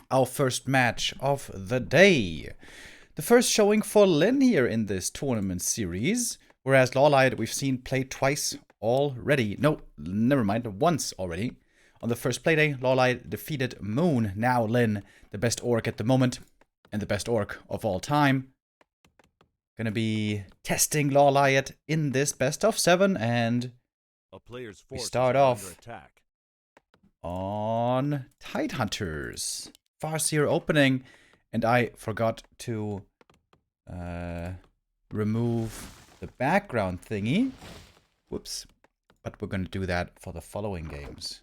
our first match of the day. The first showing for Lynn here in this tournament series, whereas LawLiet we've seen play twice already. No, never mind, once already. On the first playday, LawLiet defeated Moon, now Lynn, the best orc at the moment, and the best orc of all time. Gonna be testing LawLiet in this best of 7, and we start off on Tidehunters. Farseer opening, and I forgot to remove the background thingy. Whoops. But we're gonna do that for the following games.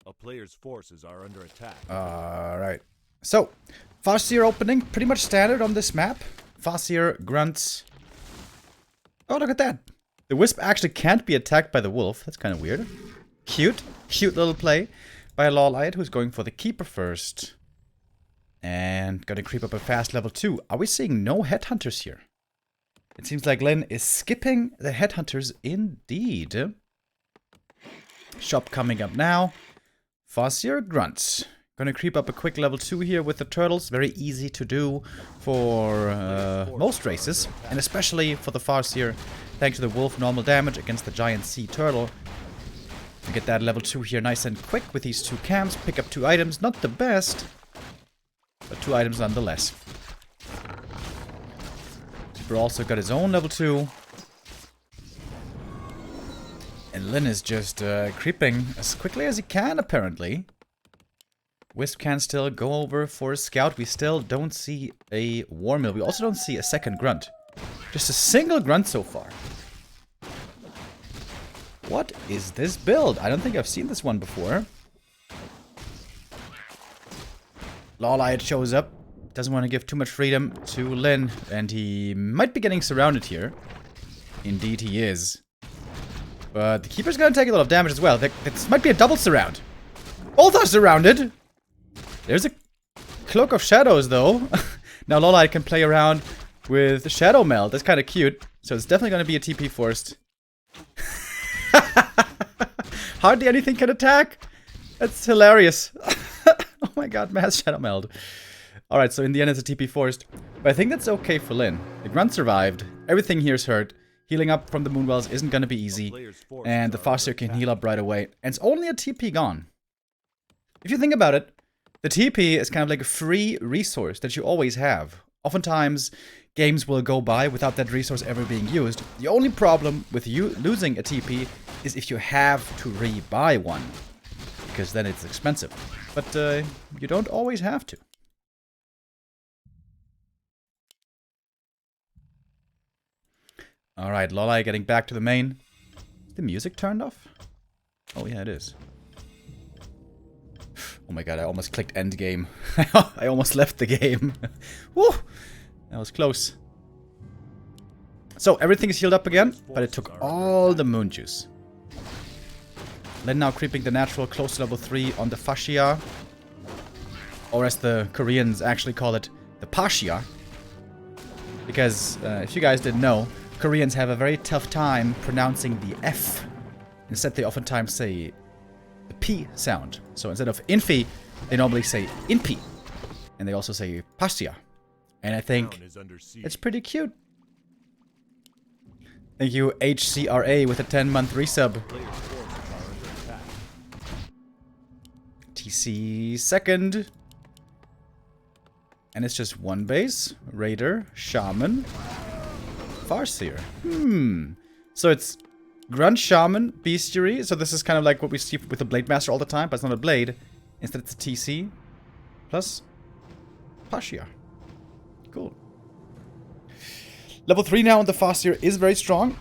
A player's forces are under attack. Alright. So, Farseer opening, pretty much standard on this map. Farseer grunts. Oh, look at that. The Wisp actually can't be attacked by the Wolf. That's kind of weird. Cute. Cute little play by LawLiet, who's going for the Keeper first. And gonna creep up a fast level 2. Are we seeing no Headhunters here? It seems like Lynn is skipping the Headhunters indeed. Shop coming up now. Farseer grunts. Gonna creep up a quick level 2 here with the turtles. Very easy to do for most races. And especially for the Farseer, thanks to the Wolf normal damage against the giant sea turtle. To get that level 2 here nice and quick with these 2 camps. Pick up 2 items. Not the best, but 2 items nonetheless. Keeper also got his own level 2. And Lynn is just creeping as quickly as he can, apparently. Wisp can still go over for a scout. We still don't see a war mill. We also don't see a second grunt. Just a single grunt so far. What is this build? I don't think I've seen this one before. LawLiet shows up. Doesn't want to give too much freedom to Lynn. And he might be getting surrounded here. Indeed he is. But the Keeper's gonna take a lot of damage as well. This might be a double surround. Both are surrounded! There's a Cloak of Shadows, though. Now LawLiet can play around with the Shadow Meld. That's kind of cute. So it's definitely going to be a TP forced. Hardly anything can attack. That's hilarious. Oh my god, mass Shadow Meld. Alright, so in the end it's a TP forced. But I think that's okay for Lynn. The grunt survived. Everything here's hurt. Healing up from the Moonwells isn't going to be easy. And the Farseer can heal up right away. And it's only a TP gone. If you think about it, the TP is kind of like a free resource that you always have. Oftentimes, games will go by without that resource ever being used. The only problem with you losing a TP is if you have to re-buy one. Because then it's expensive. But you don't always have to. Alright, LawLiet getting back to the main. Is the music turned off? Oh yeah, it is. Oh my god, I almost clicked end game. I almost left the game. Woo! That was close. So, everything is healed up again, but it took all the moon juice. Lynn now creeping the natural close to level 3 on the fascia. Or as the Koreans actually call it, the pascia. Because, if you guys didn't know, Koreans have a very tough time pronouncing the F. Instead, they oftentimes say the P sound. So instead of infi, they normally say inpi. And they also say pastia. And I think it's pretty cute. Thank you, HCRA, with a 10-month resub. TC second. And it's just one base. Raider, Shaman, Farseer. So it's Grunt, Shaman, Bestiary. So this is kind of like what we see with the Blade Master all the time, but it's not a blade. Instead it's a TC plus Pascia. Cool. Level 3 now on the Farseer is very strong.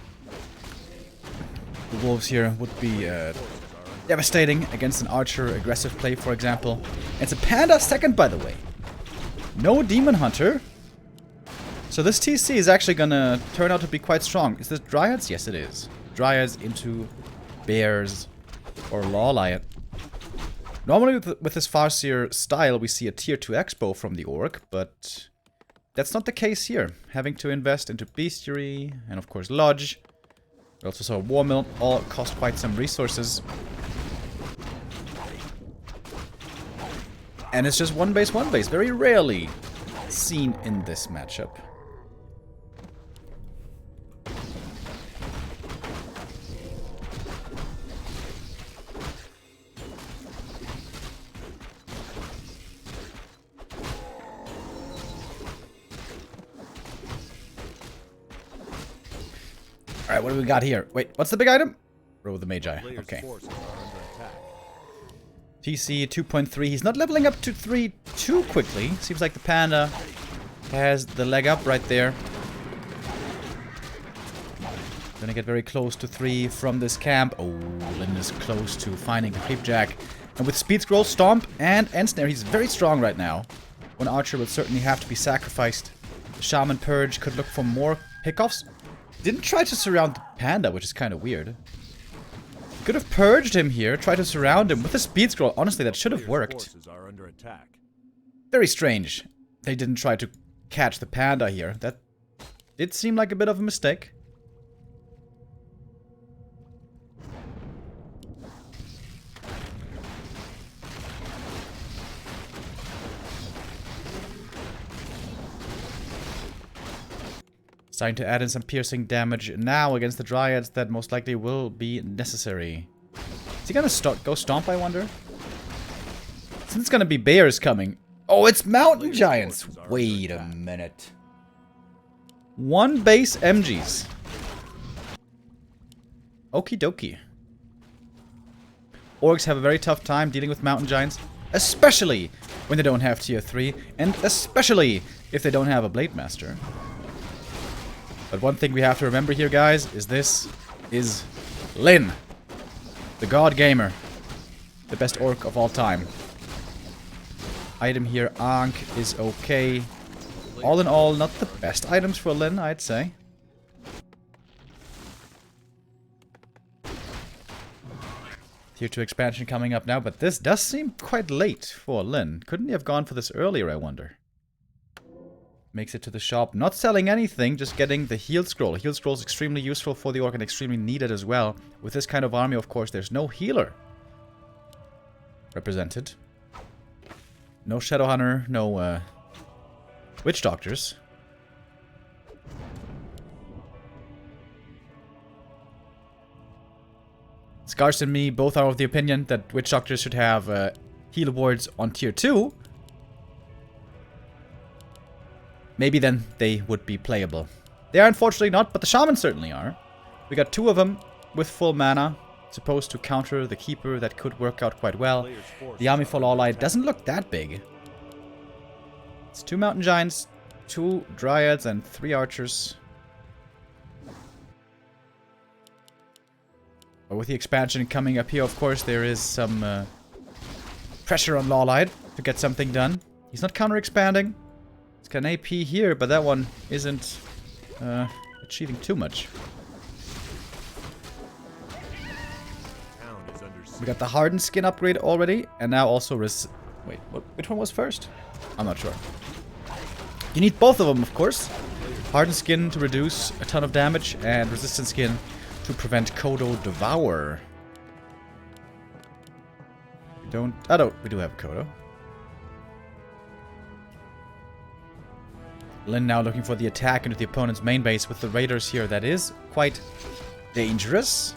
The Wolves here would be devastating against an Archer aggressive play, for example. And it's a Panda second, by the way. No Demon Hunter. So this TC is actually gonna turn out to be quite strong. Is this Dryads? Yes, it is. Dryads into Bears or LawLiet. Normally with this Farseer style we see a tier 2 Expo from the Orc, but that's not the case here. Having to invest into bestiary and of course lodge. We also saw a war mill, all cost quite some resources. And it's just one base, very rarely seen in this matchup. Alright, what do we got here? Wait, what's the big item? Row the Magi. Okay. TC 2.3. He's not leveling up to 3 too quickly. Seems like the Panda has the leg up right there. Gonna get very close to 3 from this camp. Oh, Lin is close to finding a Creepjack. And with Speed Scroll, Stomp, and Ensnare, he's very strong right now. One Archer will certainly have to be sacrificed. The Shaman Purge could look for more pickoffs. Didn't try to surround the Panda, which is kind of weird. Could have purged him here, tried to surround him with a Speed Scroll. Honestly, that should have worked. Very strange. They didn't try to catch the Panda here. That did seem like a bit of a mistake. Starting to add in some piercing damage now against the Dryads that most likely will be necessary. Is he gonna go Stomp, I wonder? Since it's gonna be bears coming. Oh, it's Mountain Giants! Wait a minute. One base MGs. Okie dokie. Orcs have a very tough time dealing with Mountain Giants, especially when they don't have tier 3, and especially if they don't have a Blade Master. But one thing we have to remember here, guys, is this is Lin, the God Gamer, the best orc of all time. Item here, Ankh, is okay. All in all, not the best items for Lin, I'd say. Tier 2 expansion coming up now, but this does seem quite late for Lin. Couldn't he have gone for this earlier, I wonder? Makes it to the shop. Not selling anything, just getting the heal scroll. Heal scroll is extremely useful for the orc and extremely needed as well. With this kind of army, of course, there's no healer represented. No Shadow Hunter, no Witch Doctors. Scars and me both are of the opinion that Witch Doctors should have heal wards on tier 2. Maybe then they would be playable. They are unfortunately not, but the Shamans certainly are. We got 2 of them with full mana. Supposed to counter the Keeper. That could work out quite well. The army for LawLiet doesn't look that big. It's 2 Mountain Giants, 2 Dryads, and 3 Archers. But with the expansion coming up here, of course, there is some pressure on LawLiet to get something done. He's not counter-expanding. It's got an AP here, but that one isn't achieving too much. We got the Hardened Skin upgrade already, and now also wait, which one was first? I'm not sure. You need both of them, of course. Hardened Skin to reduce a ton of damage, and Resistant Skin to prevent Kodo Devour. We don't... we do have Kodo. Lin now looking for the attack into the opponent's main base with the raiders here. That is quite dangerous.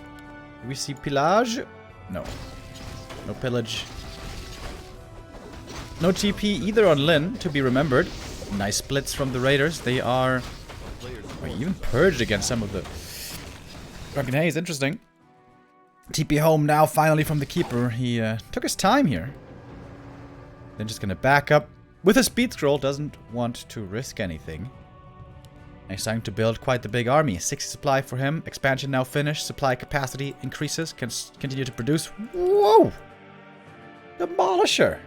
Do we see pillage? No. No pillage. No TP either on Lin, to be remembered. Nice splits from the raiders. They are... even purged against some of the... Drunken Haze, interesting. TP home now finally from the Keeper. He took his time here. Then just gonna back up. With a Speed Scroll, doesn't want to risk anything. He's starting to build quite the big army. 60 supply for him. Expansion now finished. Supply capacity increases. Can continue to produce. Whoa! Demolisher!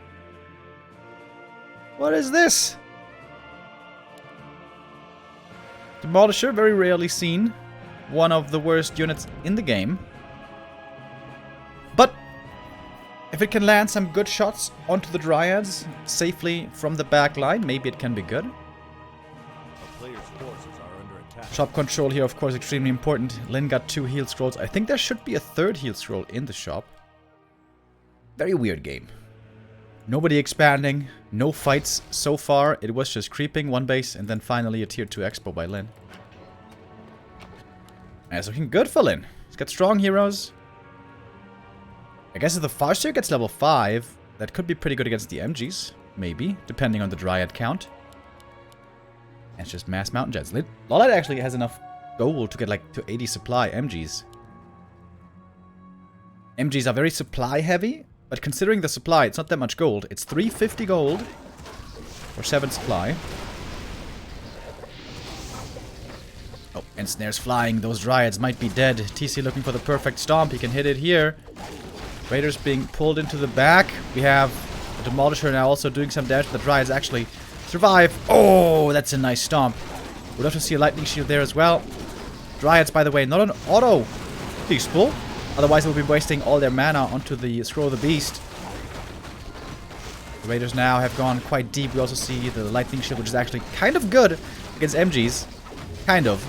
What is this? Demolisher, very rarely seen. One of the worst units in the game. But if it can land some good shots onto the Dryads safely from the back line, maybe it can be good. player's forces are under attack. Shop control here, of course, extremely important. Lin got 2 heal scrolls. I think there should be a 3rd heal scroll in the shop. Very weird game. Nobody expanding. No fights so far. It was just creeping 1 base and then finally a tier 2 expo by Lin. And it's looking good for Lin. He's got strong heroes. I guess if the Farseer gets level 5, that could be pretty good against the MGs. Maybe, depending on the Dryad count. And it's just mass mountain jets. LawLiet actually has enough gold to get like to 80 supply MGs. MGs are very supply heavy, but considering the supply, it's not that much gold. It's 350 gold for 7 supply. Oh, and snares flying. Those Dryads might be dead. TC looking for the perfect stomp. He can hit it here. Raiders being pulled into the back. We have a Demolisher now also doing some damage. The Dryads actually survive. Oh, that's a nice stomp. We'd love to see a lightning shield there as well. Dryads, by the way, not an auto peaceful. Otherwise, we'll be wasting all their mana onto the Scroll of the Beast. The Raiders now have gone quite deep. We also see the lightning shield, which is actually kind of good against MGs. Kind of.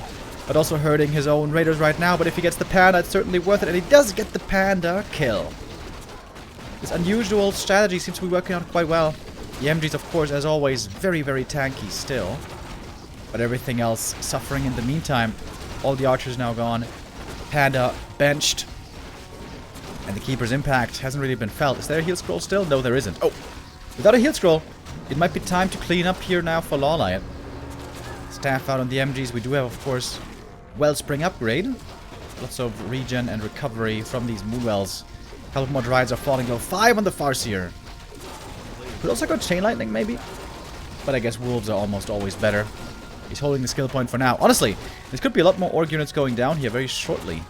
But also hurting his own Raiders right now. But if he gets the Panda, it's certainly worth it. And he does get the Panda kill. This unusual strategy seems to be working out quite well. The MGs, of course, as always, very, very tanky still. But everything else suffering in the meantime. All the archers now gone. Panda benched. And the Keeper's impact hasn't really been felt. Is there a heal scroll still? No, there isn't. Oh! Without a heal scroll, it might be time to clean up here now for LawLiet. Staff out on the MGs. We do have, of course, Wellspring upgrade. Lots of regen and recovery from these Moonwells. A couple more Dryads are falling low. 5 on the Farseer. Could also go Chain Lightning, maybe? But I guess Wolves are almost always better. He's holding the skill point for now. Honestly, this could be a lot more Orc units going down here very shortly.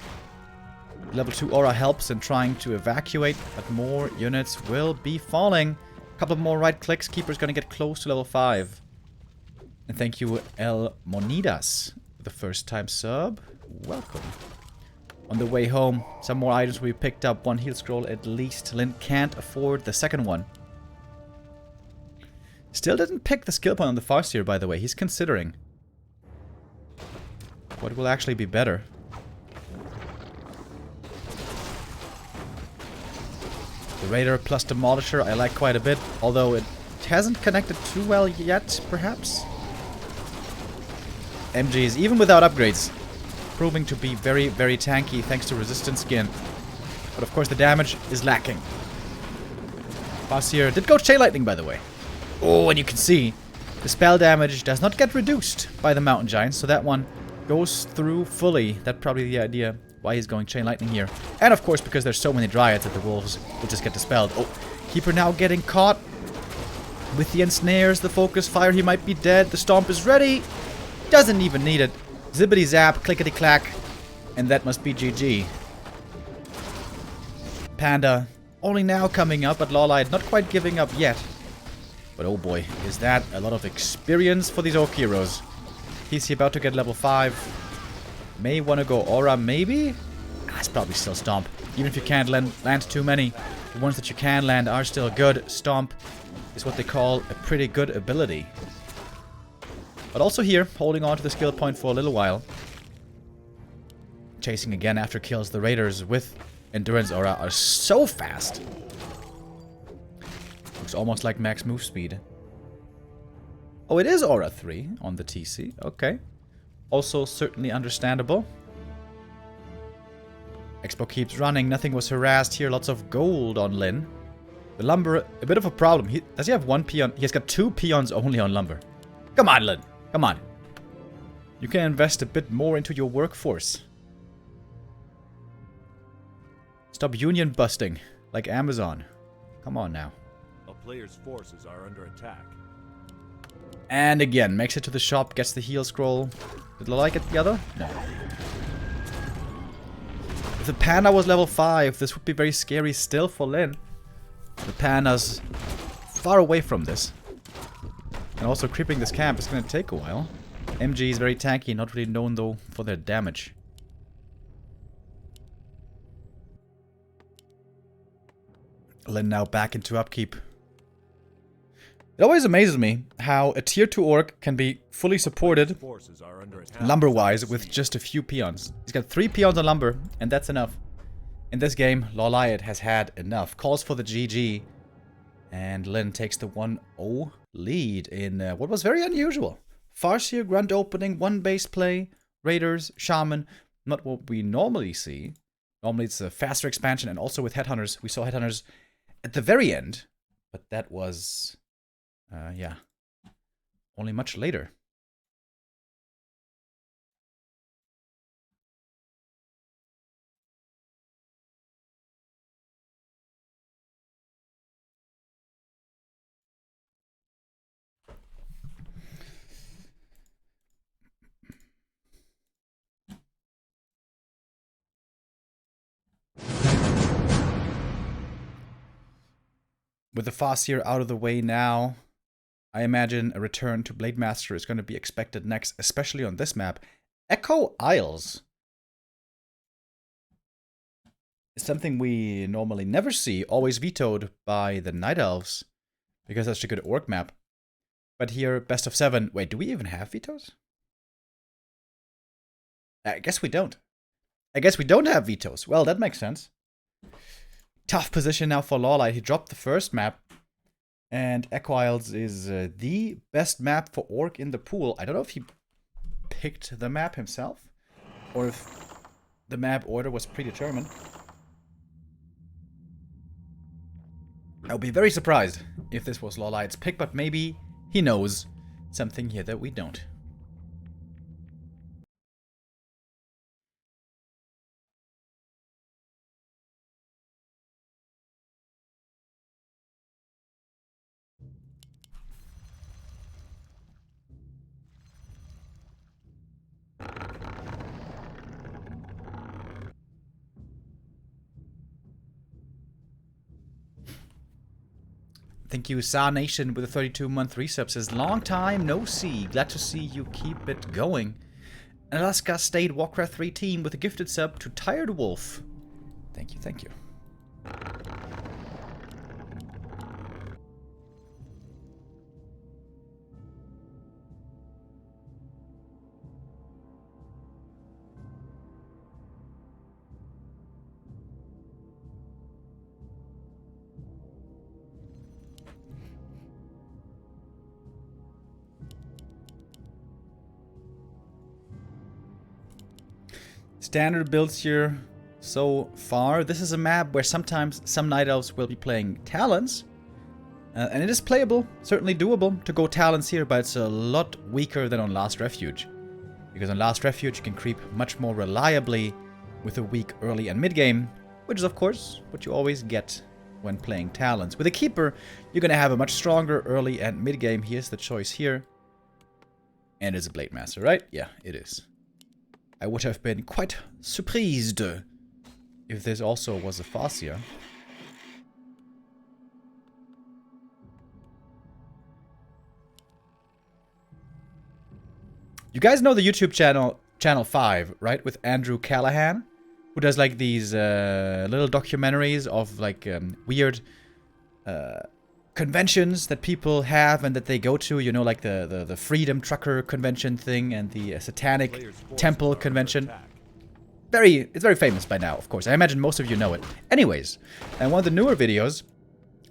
Level 2 Aura helps in trying to evacuate, but more units will be falling. A couple more right clicks. Keeper's gonna get close to level 5. And thank you, El Monidas, for the first time sub. Welcome. On the way home, some more items we picked up. 1 heal scroll at least. Lin can't afford the second one. Still didn't pick the skill point on the Farseer, by the way. He's considering what will actually be better. The Raider plus Demolisher I like quite a bit, although it hasn't connected too well yet, perhaps. MGs, even without upgrades, proving to be very, very tanky thanks to resistant skin. But of course the damage is lacking. Farseer did go Chain Lightning, by the way. Oh, and you can see the spell damage does not get reduced by the Mountain Giants, so that one goes through fully. That's probably the idea why he's going Chain Lightning here. And of course, because there's so many Dryads that the Wolves will just get dispelled. Oh, Keeper now getting caught with the ensnares, the focus fire. He might be dead. The Stomp is ready. Doesn't even need it. Zippity zap, clickety clack. And that must be GG. Panda only now coming up, but LawLiet not quite giving up yet. But oh boy, is that a lot of experience for these Orc heroes. He's about to get level 5. May want to go Aura, maybe? It's probably still Stomp. Even if you can't land too many, the ones that you can land are still good. Stomp is what they call a pretty good ability. But also here, holding on to the skill point for a little while. Chasing again after kills. The Raiders with Endurance Aura are so fast. Looks almost like max move speed. Oh, it is Aura 3 on the TC. Okay. Also certainly understandable. Expo keeps running. Nothing was harassed here. Lots of gold on Lin. The lumber, a bit of a problem. Does he have 1 peon? He has got 2 peons only on lumber. Come on, Lin. Come on. You can invest a bit more into your workforce. Stop union busting like Amazon. Come on now. A player's forces are under attack. And again, makes it to the shop, gets the heal scroll. Did LawLiet get the other? No. If the Panda was level 5, this would be very scary still for Lin. The Panda's far away from this. And also creeping this camp is going to take a while. MG is very tanky, not really known though for their damage. Lin now back into upkeep. It always amazes me how a tier 2 orc can be fully supported Forces are under attack. lumber-wise with just a few peons. He's got 3 peons on lumber, and that's enough. In this game, LawLiet has had enough. Calls for the GG, and Lin takes the 1-0 lead in what was very unusual. Farseer, Grunt opening, 1 base play, Raiders, Shaman, not what we normally see. Normally it's a faster expansion, and also with Headhunters. We saw Headhunters at the very end, but that was... yeah. Only much later. With the Farseer out of the way now, I imagine a return to Blade Master is going to be expected next, especially on this map. Echo Isles is something we normally never see, always vetoed by the Night Elves, because that's a good orc map. But here, best of 7. Wait, do we even have vetoes? I guess we don't. I guess we don't have vetoes. Well, that makes sense. Tough position now for LawLiet. He dropped the first map. And Echo Isles is the best map for Orc in the pool. I don't know if he picked the map himself, or if the map order was predetermined. I would be very surprised if this was LawLiet's pick, but maybe he knows something here that we don't. Thank you, Sa Nation, with a 32-month resub. Says, long time no see. Glad to see you keep it going. Alaska State Warcraft 3 team with a gifted sub to Tired Wolf. Thank you, thank you. Standard builds here so far. This is a map where sometimes some Night Elves will be playing Talons. And it is playable, certainly doable to go Talons here, but it's a lot weaker than on Last Refuge. Because on Last Refuge you can creep much more reliably with a weak early and mid game, which is of course what you always get when playing Talons. With a Keeper, you're going to have a much stronger early and mid game. Here's the choice here. And it's a Blade Master, right? Yeah, it is. I would have been quite surprised if this also was a Farseer. You guys know the YouTube channel 5, right? With Andrew Callahan, who does like these little documentaries of like weird conventions that people have and that they go to, you know, like the Freedom Trucker convention thing and the Satanic Temple convention. It's very famous by now, of course. I imagine most of you know it. Anyways, and one of the newer videos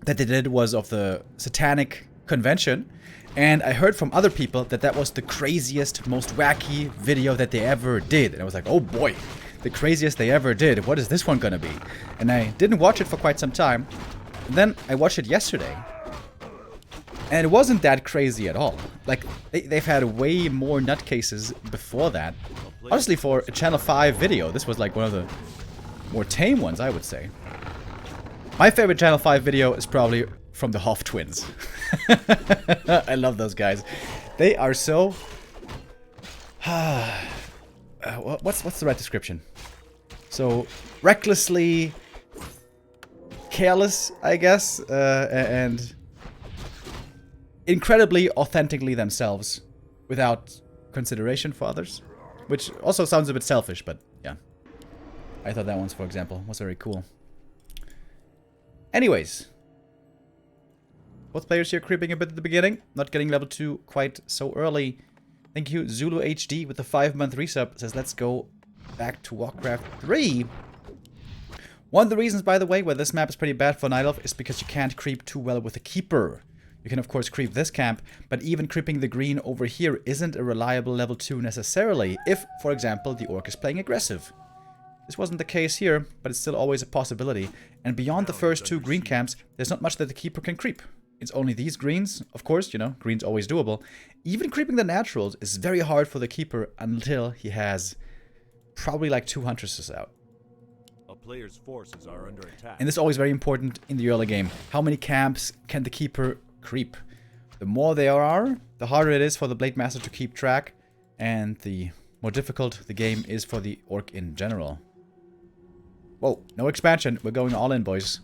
that they did was of the Satanic convention, and I heard from other people that that was the craziest, most wacky video that they ever did. And I was like, oh boy, the craziest they ever did. What is this one gonna be? And I didn't watch it for quite some time. And then I watched it yesterday. And it wasn't that crazy at all. Like, they've had way more nutcases before that. Honestly, for a Channel 5 video, this was like one of the more tame ones, I would say. My favorite Channel 5 video is probably from the Hoff twins. I love those guys. They are so... what's the right description? So, recklessly careless, I guess, and incredibly authentically themselves without consideration for others, which also sounds a bit selfish, but yeah, I thought that one, for example, was very cool. Anyways, Both players here creeping a bit at the beginning. Not getting level 2 quite so early. Thank you, Zulu HD with the 5-month resub. Says, let's go back to Warcraft 3. One of the reasons, by the way, why this map is pretty bad for Night Elf is because you can't creep too well with a Keeper. You can, of course, creep this camp, but even creeping the green over here isn't a reliable level 2 necessarily, if, for example, the Orc is playing aggressive. This wasn't the case here, but it's still always a possibility. And beyond the first 2 green camps, there's not much that the Keeper can creep. It's only these greens, of course, you know, green's always doable. Even creeping the naturals is very hard for the Keeper until he has probably like 2 Huntresses out. A player's forces are under attack. And this is always very important in the early game. How many camps can the Keeper creep? The more there are, the harder it is for the Blade Master to keep track, and the more difficult the game is for the Orc in general. Whoa, no expansion. We're going all in, boys.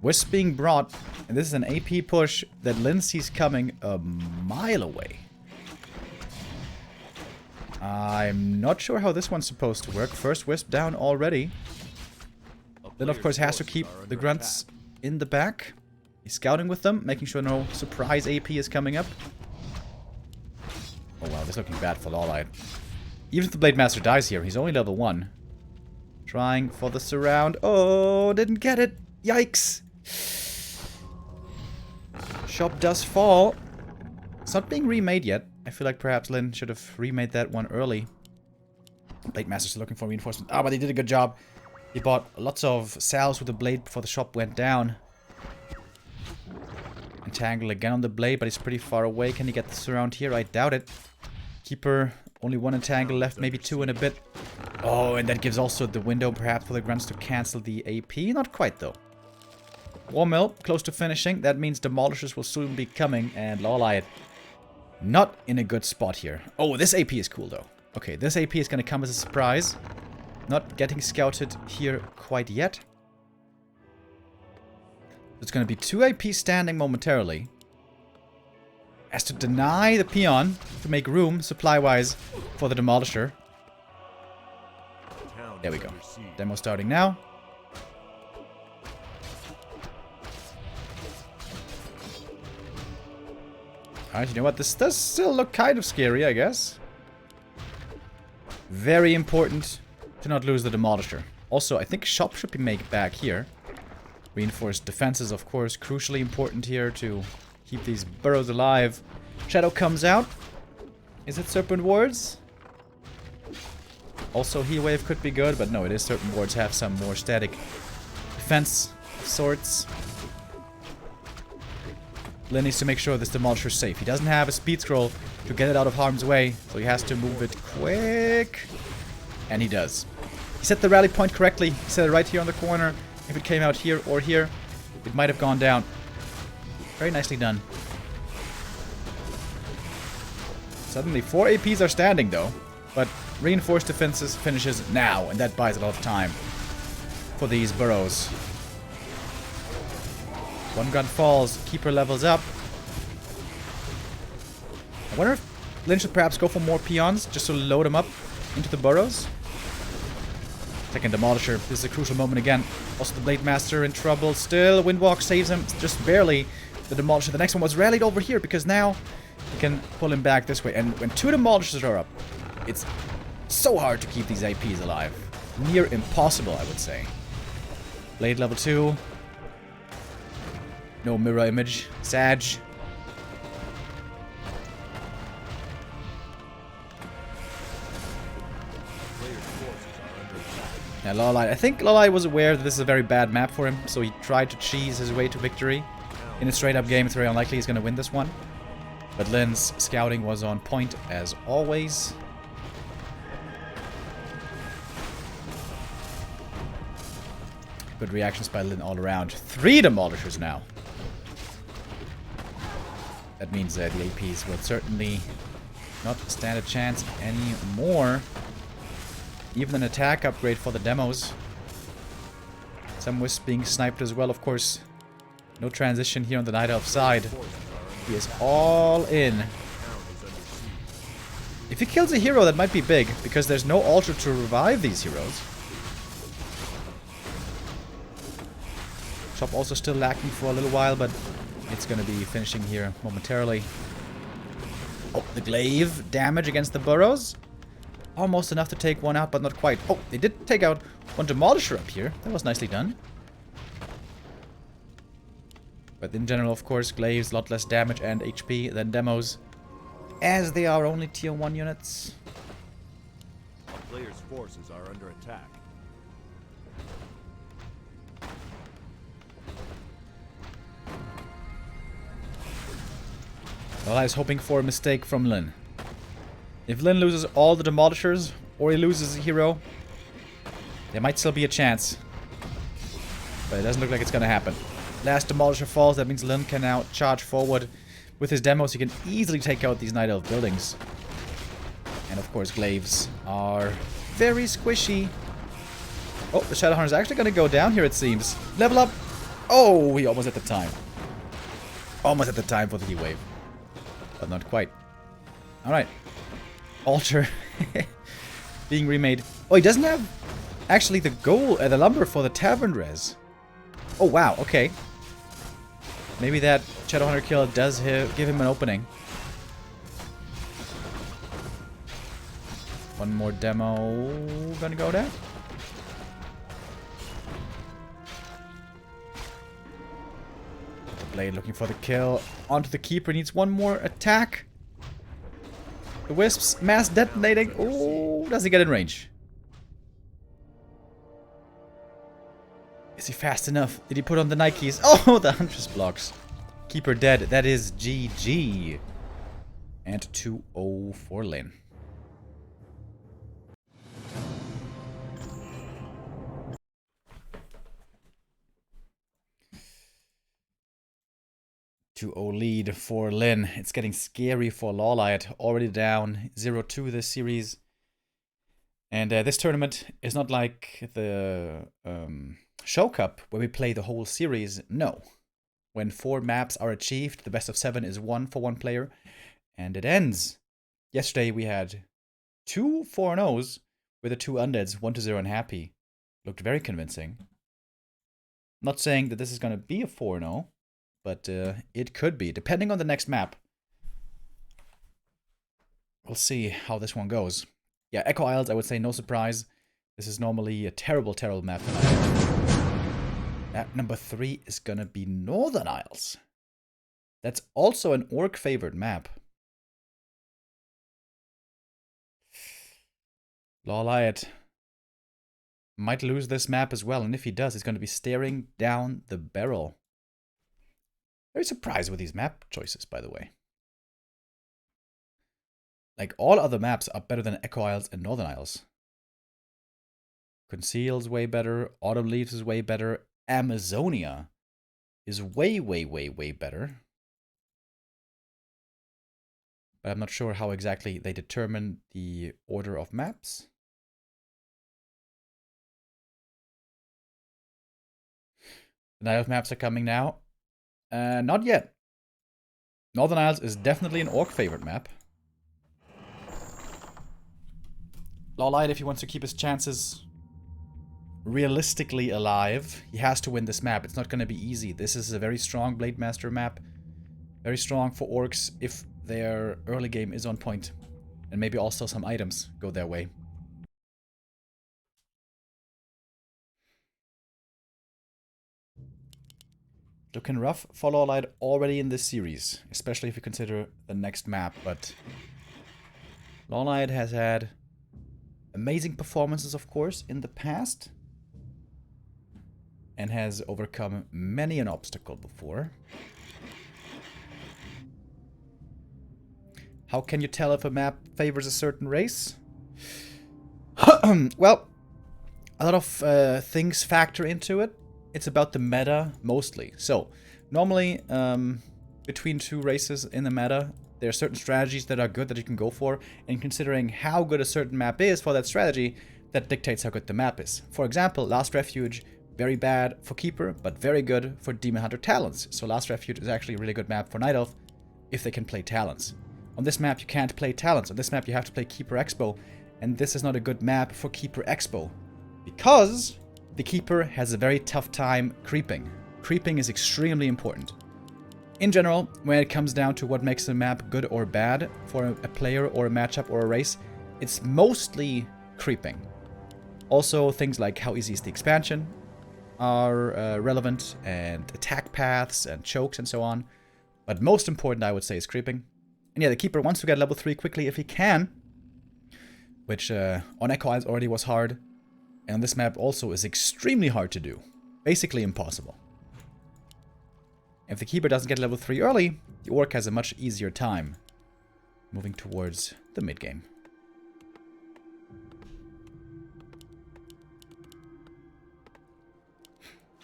Wisp being brought, and this is an AP push that Lynn sees coming a mile away. I'm not sure how this one's supposed to work. First Wisp down already. Lynn, of course, has to keep the grunts in the back. He's scouting with them, making sure no surprise AP is coming up. Oh wow, this is looking bad for LawLiet. Even if the Blade Master dies here, he's only level 1. Trying for the surround. Oh, didn't get it. Yikes. Shop does fall. It's not being remade yet. I feel like perhaps Lynn should have remade that one early. Blade Master's looking for reinforcement. Ah, but he did a good job. He bought lots of salves with the blade before the shop went down. Entangle again on the blade, but he's pretty far away. Can he get the surround here? I doubt it. Keeper, only 1 entangle left, maybe 2 in a bit. Oh, and that gives also the window perhaps for the grunts to cancel the AP. Not quite, though. War Mill, close to finishing. That means Demolishers will soon be coming, and LawLiet not in a good spot here. Oh, this AP is cool, though. Okay, this AP is going to come as a surprise. Not getting scouted here quite yet. There's going to be 2 AP standing momentarily. Has to deny the peon to make room, supply-wise, for the Demolisher. There we go. Demo starting now. Alright, you know what? This does still look kind of scary, I guess. Very important to not lose the Demolisher. Also, I think shop should be made back here. Reinforced defenses, of course, crucially important here to keep these burrows alive. Shadow comes out. Is it Serpent Wards? Also, Heat Wave could be good, but no, it is Serpent Wards have some more static defense of sorts. Lynn needs to make sure this Demolisher is safe. He doesn't have a speed scroll to get it out of harm's way, so he has to move it quick. And he does. He set the rally point correctly. He set it right here on the corner. If it came out here or here, it might have gone down. Very nicely done. Suddenly 4 APs are standing though, but reinforced defenses finishes now, and that buys a lot of time for these burrows. 1 gun falls, Keeper levels up. I wonder if Lynn should perhaps go for more peons just to load them up into the burrows. Second Demolisher, this is a crucial moment again. Also the Blade Master in trouble still. Windwalk saves him just barely. The Demolisher, the next one was rallied over here because now you can pull him back this way. And when 2 Demolishers are up, it's so hard to keep these APs alive. Near impossible, I would say. Blade level 2. No mirror image. Sag. Yeah, LawLiet. I think LawLiet was aware that this is a very bad map for him, so he tried to cheese his way to victory. In a straight-up game, it's very unlikely he's going to win this one. But Lynn's scouting was on point, as always. Good reactions by Lynn all around. 3 Demolishers now. That means the APs will certainly not stand a chance anymore. Even an attack upgrade for the demos. Some Wisp being sniped as well, of course. No transition here on the Night Elf side. He is all in. If he kills a hero, that might be big, because there's no altar to revive these heroes. Shop also still lacking for a little while, but It's going to be finishing here momentarily. Oh, the glaive damage against the burrows. Almost enough to take one out, but not quite. Oh, they did take out one demolisher up here. That was nicely done. But in general, of course, glaives, a lot less damage and HP than demos, as they are only tier 1 units. A player's forces are under attack. Well, I was hoping for a mistake from Lin. If Lin loses all the demolishers, or he loses a hero, there might still be a chance. But it doesn't look like it's gonna happen. Last demolisher falls, that means Lin can now charge forward. With his demos, he can easily take out these Night Elf buildings. And of course, glaives are very squishy. Oh, the Shadowhunter is actually gonna go down here, it seems. Level up! Oh, he almost at the time. Almost at the time for the heat wave. But not quite. Alright. Altar being remade. Oh, he doesn't have actually the lumber for the tavern res. Oh, wow, okay. Maybe that Shadowhunter kill does give him an opening. One more demo gonna go down. The blade looking for the kill. Onto the keeper, needs one more attack. The wisps mass detonating. Oh, does he get in range? Is he fast enough? Did he put on the Nikes? Oh, the Huntress blocks. Keeper dead. That is GG. And 2-0 for Lin. Lead for Lin. It's getting scary for LawLiet. Already down 0-2 this series. And this tournament is not like the Show Cup, where we play the whole series. No. When 4 maps are achieved, the best of 7 is won for one player, and it ends. Yesterday we had 2 4-0s with the 2 undeads, 1-0 and happy. Looked very convincing. Not saying that this is going to be a 4-0, but it could be, depending on the next map. We'll see how this one goes. Yeah, Echo Isles, I would say no surprise. This is normally a terrible, terrible map tonight. Map number 3 is gonna be Northern Isles. That's also an orc favored map. LawLiet might lose this map as well, and if he does, he's gonna be staring down the barrel. Very surprised with these map choices, by the way. Like, all other maps are better than Echo Isles and Northern Isles. Conceal's way better, Autumn Leaves is way better, Amazonia is way, way, way, way better. But I'm not sure how exactly they determine the order of maps. The Night Elf maps are coming now. Not yet. Northern Isles is definitely an orc favorite map. LawLiet, if he wants to keep his chances realistically alive, he has to win this map. It's not going to be easy. This is a very strong Blade Master map. Very strong for orcs if their early game is on point. And maybe also some items go their way. Looking rough for LawLiet already in this series, especially if you consider the next map, but LawLiet has had amazing performances, of course, in the past, and has overcome many an obstacle before. How can you tell if a map favors a certain race? Well, a lot of things factor into it. It's about the meta, mostly. So, normally, between 2 races in the meta, there are certain strategies that are good that you can go for, and considering how good a certain map is for that strategy, that dictates how good the map is. For example, Last Refuge, very bad for Keeper, but very good for Demon Hunter Talents. So Last Refuge is actually a really good map for Night Elf, if they can play Talents. On this map, you can't play Talents. On this map, you have to play Keeper Expo, and this is not a good map for Keeper Expo, because the Keeper has a very tough time creeping. Creeping is extremely important. in general, when it comes down to what makes a map good or bad for a player or a matchup or a race, it's mostly creeping. Also, things like how easy is the expansion are relevant, and attack paths and chokes and so on. But most important, I would say, is creeping. And yeah, the Keeper wants to get level 3 quickly if he can, which on Echo Isles already was hard. And on this map also is extremely hard to do. Basically impossible. If the Keeper doesn't get level 3 early, the Orc has a much easier time moving towards the mid-game.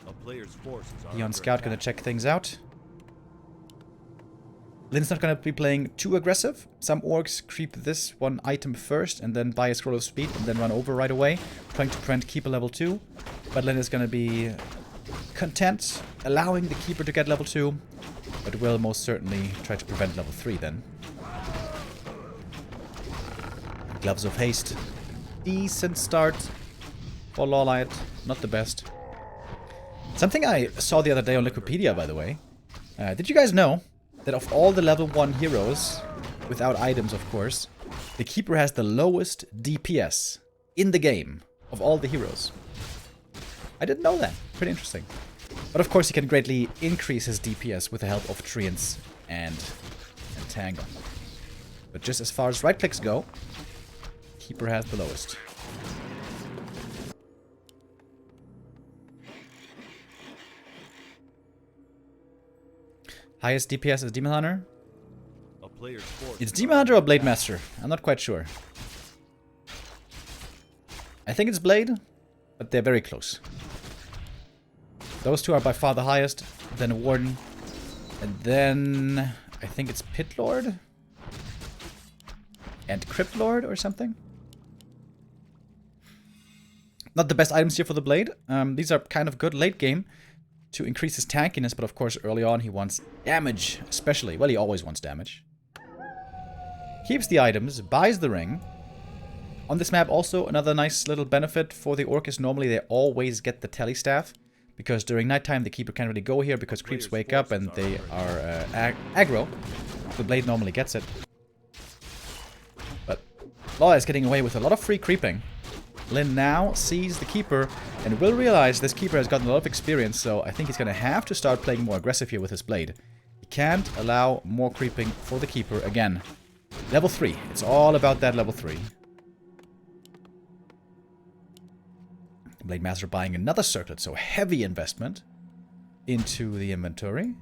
A player's forces are He on under Scout attack. gonna check things out. Lynn's not gonna be playing too aggressive. Some orcs creep this one item first and then buy a scroll of speed and then run over right away, trying to prevent Keeper level 2. But Lynn is gonna be content, allowing the Keeper to get level 2, but will most certainly try to prevent level 3 then. Gloves of Haste. Decent start for LawLiet. Not the best. Something I saw the other day on Wikipedia, by the way. Did you guys know that of all the level 1 heroes, without items of course, the Keeper has the lowest DPS in the game of all the heroes? I didn't know that. Pretty interesting. But of course he can greatly increase his DPS with the help of Treants and Tangle. But just as far as right clicks go, Keeper has the lowest. Highest DPS is Demon Hunter? A player's forces It's are Demon Hunter or under Blade attack. Master? I'm not quite sure. I think it's Blade, but they're very close. Those two are by far the highest, then Warden, and then I think it's Pit Lord and Crypt Lord or something. Not the best items here for the Blade. These are kind of good late game to increase his tankiness, but of course early on he wants damage, especially. Well, he always wants damage. Keeps the items, buys the ring. On this map also, another nice little benefit for the Orc is normally they always get the Tele Staff, because during nighttime the Keeper can't really go here because creeps wake up and they are aggro. The Blade normally gets it. But LawLiet is getting away with a lot of free creeping. Lynn now sees the Keeper and will realize this Keeper has gotten a lot of experience, so I think he's going to have to start playing more aggressive here with his Blade. He can't allow more creeping for the Keeper again. Level 3. It's all about that level 3. Blade Master buying another circlet, so heavy investment into the inventory.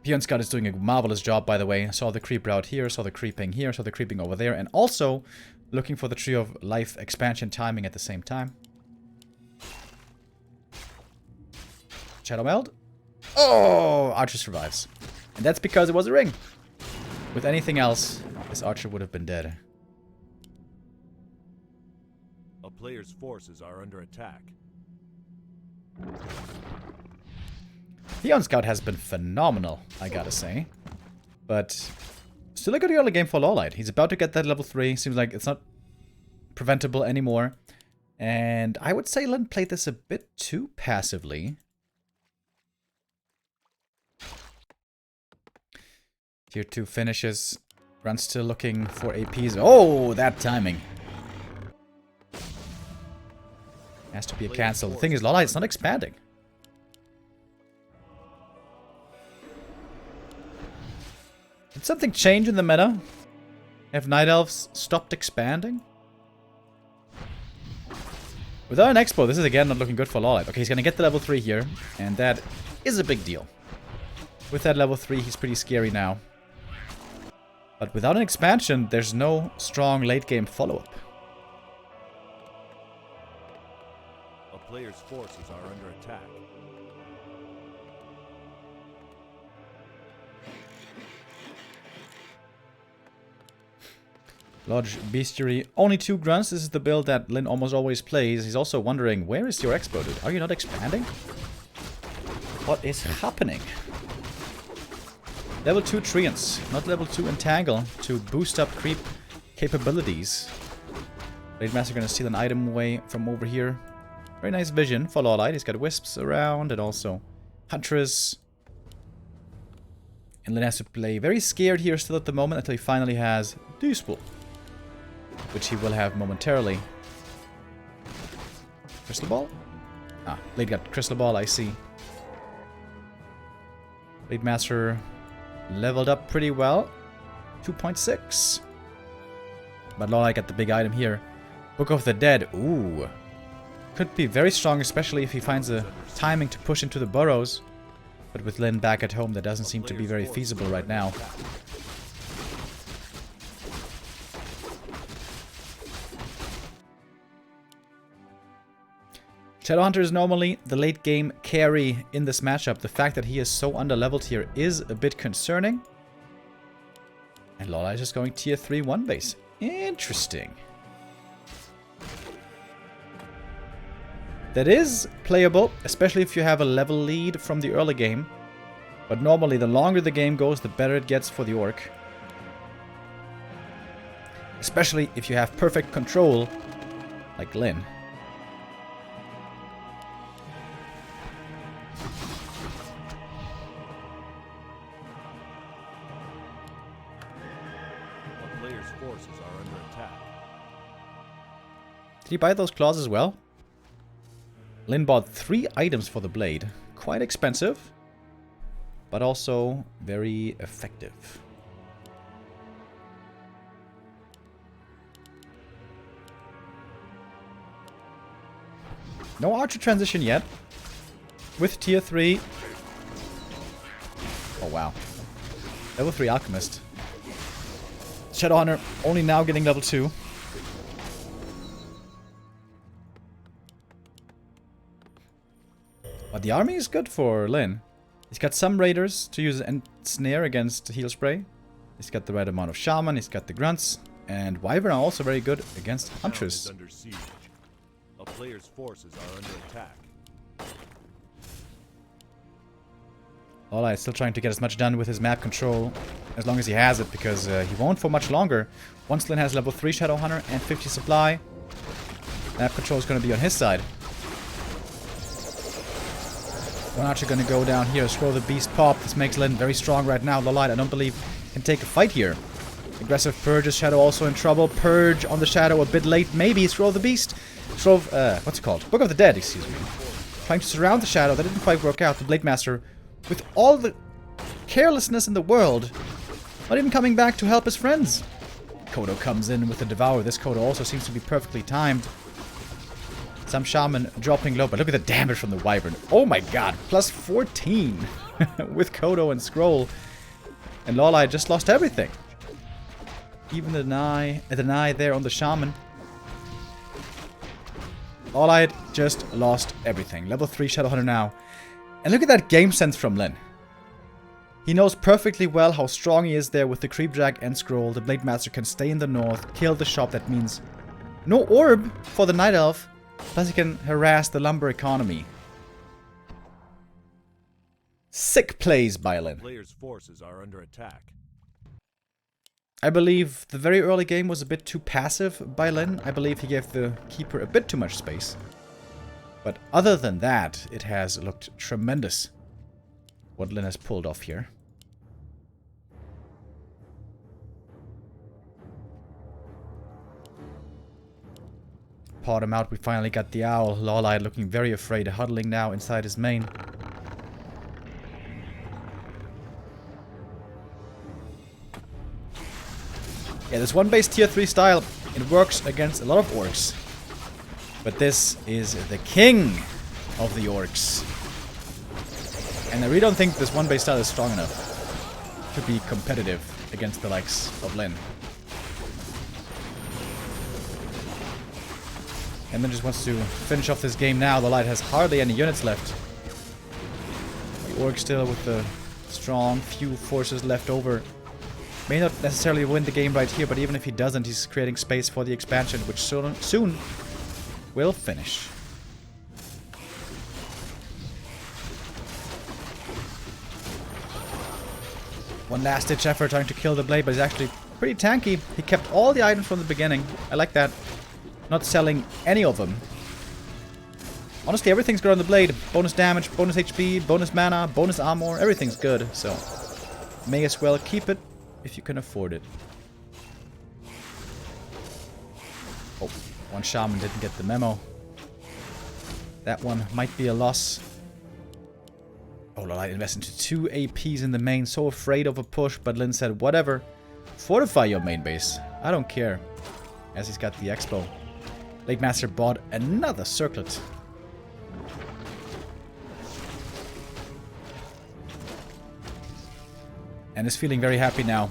Beyond Scout is doing a marvelous job, by the way. Saw the creep route here, saw the creeping here, saw the creeping over there, and also looking for the Tree of Life expansion timing at the same time. Shadow Meld. Oh! Archer survives. And that's because it was a ring. With anything else, this Archer would have been dead. A player's forces are under attack. Beyond Scout has been phenomenal, I gotta say. But still a good early game for LawLiet. He's about to get that level 3. Seems like it's not preventable anymore. And I would say Lynn played this a bit too passively. Tier 2 finishes. Run's still looking for APs. Oh, that timing. Has to be a cancel. The thing is, LawLiet is not expanding. Did something change in the meta? Have Night Elves stopped expanding? Without an Expo, this is again not looking good for LawLiet. Okay, he's gonna get the level 3 here, and that is a big deal. With that level 3, he's pretty scary now. But without an expansion, there's no strong late game follow-up. A player's forces are under attack. Large Bestiary, only 2 grunts. This is the build that Lynn almost always plays. He's also wondering, where is your Expo, dude? Are you not expanding? What is happening? Level 2 Treants, not level 2 Entangle, to boost up creep capabilities. Blade Master gonna steal an item away from over here. Very nice vision for LawLiet. He's got Wisps around and also Huntress. And Lin has to play very scared here still at the moment until he finally has Duisburg, which he will have momentarily. Crystal Ball? Ah, Blade got Crystal Ball, I see. Blade Master leveled up pretty well. 2.6. But LawLiet got the big item here. Book of the Dead. Ooh. Could be very strong, especially if he finds the timing to push into the burrows. But with Lin back at home, that doesn't seem to be very feasible right now. Shadowhunter is normally the late game carry in this matchup. The fact that he is so underleveled here is a bit concerning. And LawLiet is just going tier 3 1 base. Interesting. That is playable, especially if you have a level lead from the early game. But normally, the longer the game goes, the better it gets for the Orc. Especially if you have perfect control, like Lin. A player's forces are under attack. Did he buy those claws as well? Lin bought 3 items for the blade. Quite expensive, but also very effective. No archer transition yet. With tier 3. Oh wow. Level 3 alchemist. Shadowhunter only now getting level 2. But the army is good for Lin. He's got some raiders to use and snare against heal spray. He's got the right amount of shaman. He's got the grunts, and wyvern are also very good against huntress. Under siege. A player's forces are under attack. LawLiet is still trying to get as much done with his map control as long as he has it, because he won't for much longer. Once Lin has level 3 Shadowhunter and 50 supply, map control is going to be on his side. One archer going to go down here, scroll the beast pop. This makes Lin very strong right now. LawLiet, I don't believe, can take a fight here. Aggressive Purges, Shadow also in trouble. Purge on the Shadow a bit late, maybe. Scroll the beast. Scroll, what's it called? Book of the Dead, excuse me. Trying to surround the Shadow, that didn't quite work out. The Blade Master, with all the carelessness in the world, not even coming back to help his friends. Kodo comes in with the Devour. This Kodo also seems to be perfectly timed. Some shaman dropping low, but look at the damage from the wyvern. Oh my god, plus 14 with Kodo and Scroll. And LawLiet just lost everything. Even the deny there on the shaman. LawLiet just lost everything. Level 3 Shadowhunter now. And look at that game sense from Lin. He knows perfectly well how strong he is there with the Creepjack and Scroll. The Blade Master can stay in the north, kill the shop. That means no orb for the Night Elf. Plus he can harass the lumber economy. Sick plays by Lin. Player's forces are under attack. I believe the very early game was a bit too passive by Lin. I believe he gave the keeper a bit too much space. But other than that, it has looked tremendous what Lin has pulled off here. Pawed him out, we finally got the owl. LawLiet looking very afraid, huddling now inside his main. Yeah, this one base tier 3 style, it works against a lot of orcs. But this is the king of the orcs. And I really don't think this one base style is strong enough to be competitive against the likes of Lin. And then just wants to finish off this game now. LawLiet has hardly any units left. The Orc still with the strong few forces left over. May not necessarily win the game right here, but even if he doesn't, he's creating space for the expansion, which soon will finish. One last ditch effort trying to kill the blade, but he's actually pretty tanky. He kept all the items from the beginning. I like that. Not selling any of them. Honestly, everything's good on the blade. Bonus damage, bonus HP, bonus mana, bonus armor. Everything's good, so may as well keep it if you can afford it. Oh, one shaman didn't get the memo. That one might be a loss. Oh, LawLiet invested into 2 APs in the main. So afraid of a push, but Lin said, whatever. Fortify your main base. I don't care. As he's got the expo. Blade Master bought another circlet. And is feeling very happy now.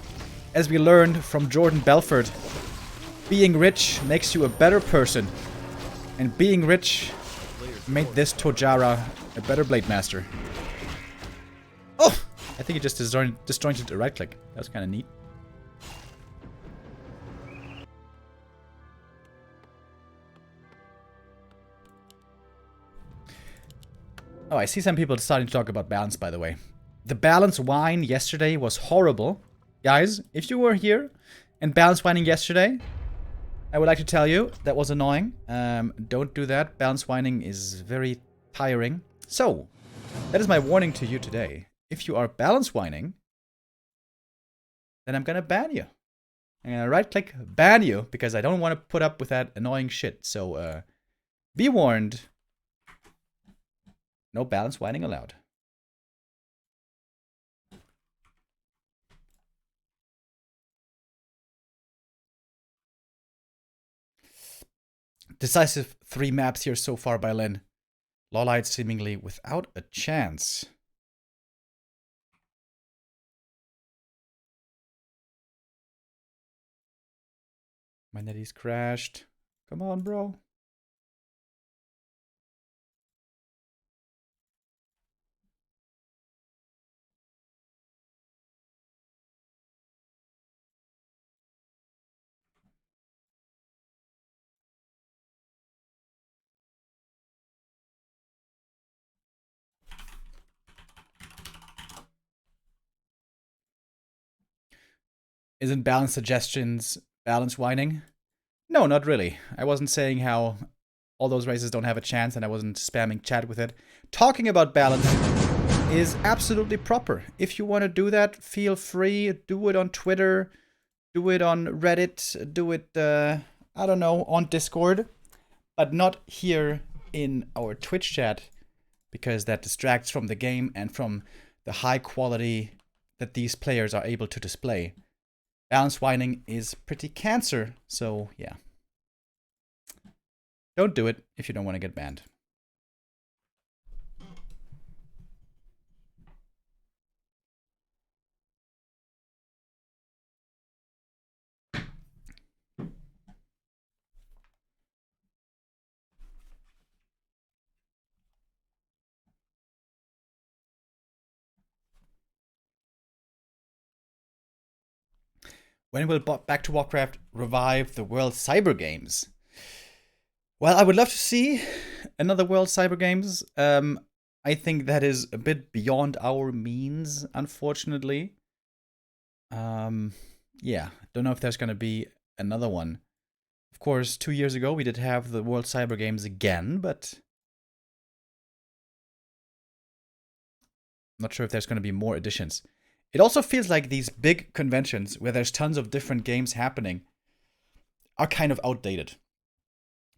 As we learned from Jordan Belfort, being rich makes you a better person. And being rich made this Tojara a better Blade Master. Oh! I think he just disjointed a right click. That was kind of neat. Oh, I see some people starting to talk about balance, by the way. The balance wine yesterday was horrible. Guys, if you were here and balance whining yesterday, I would like to tell you that was annoying. Don't do that. Balance whining is very tiring. So, that is my warning to you today. If you are balance whining, then I'm gonna ban you. I'm gonna right click ban you because I don't want to put up with that annoying shit. So, be warned. No balance whining allowed. Decisive 3 maps here so far by Lin. LawLiet seemingly without a chance. My netties crashed. Come on, bro. Isn't balance suggestions balance whining? No, not really. I wasn't saying how all those races don't have a chance and I wasn't spamming chat with it. Talking about balance is absolutely proper. If you want to do that, feel free. Do it on Twitter. Do it on Reddit. Do it, I don't know, on Discord. But not here in our Twitch chat. Because that distracts from the game and from the high quality that these players are able to display. Balance whining is pretty cancer, so yeah. Don't do it if you don't want to get banned. When will Back to Warcraft revive the World Cyber Games? Well, I would love to see another World Cyber Games. I think that is a bit beyond our means, unfortunately. Yeah, don't know if there's going to be another one. Of course, 2 years ago we did have the World Cyber Games again, but I'm not sure if there's going to be more editions. It also feels like these big conventions where there's tons of different games happening are kind of outdated.